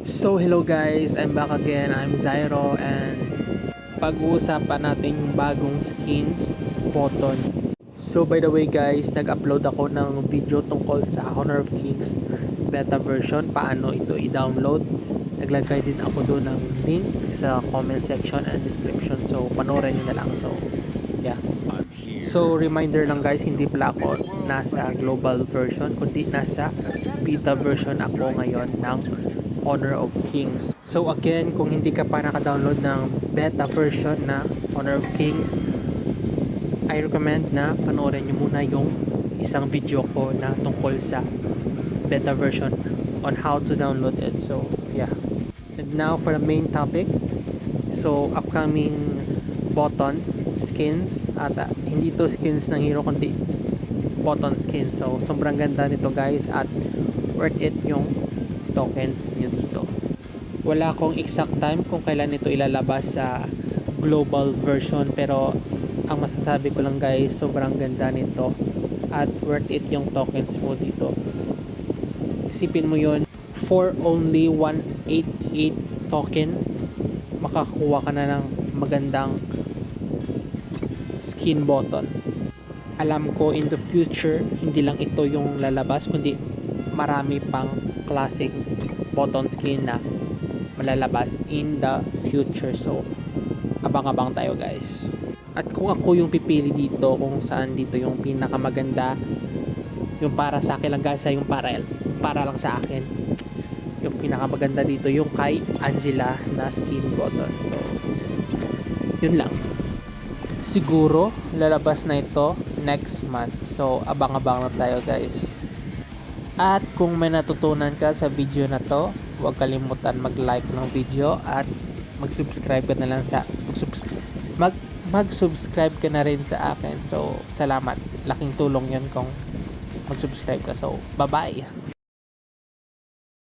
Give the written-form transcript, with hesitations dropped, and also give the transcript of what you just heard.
So hello guys, I'm back again. I'm Zyro and pag-uusapan natin yung bagong skins button. So by the way guys, nag-upload ako ng video tungkol sa Honor of Kings beta version, paano ito i-download. Naglagay din ako doon ng link sa comment section and description. So panoorin nyo na lang. So yeah. So reminder lang guys, hindi pala ako nasa global version, kundi nasa beta version ako ngayon ng Honor of Kings. So again, kung hindi ka pa naka-download ng beta version na Honor of Kings, I recommend na panoorin nyo muna yung isang video ko na tungkol sa beta version on how to download it. So yeah. And now for the main topic. So upcoming button skins at hindi to skins ng hero kundi button skins. So sobrang ganda nito guys at worth it yung tokens nyo dito. Wala akong exact time kung kailan ito ilalabas sa global version, pero ang masasabi ko lang guys, sobrang ganda nito at worth it yung tokens mo dito. Isipin mo yun, for only 188 token makakuha ka na ng magandang skin button. Alam ko in the future hindi lang ito yung lalabas, kundi marami pang classic button skin na malalabas in the future. So abang-abang tayo guys. At kung ako yung pipili dito, kung saan dito yung pinakamaganda, yung para sa akin lang guys, yung para lang sa akin, yung pinakamaganda dito yung kay Angela na skin button. So yun lang. Siguro lalabas na ito next month. So abang-abang na tayo guys. At kung may natutunan ka sa video na to, huwag kalimutan mag-like ng video at mag-subscribe ka na lang sa mag-subscribe ka na rin sa akin. So salamat, laking tulong 'yon kung mag-subscribe ka. So bye-bye.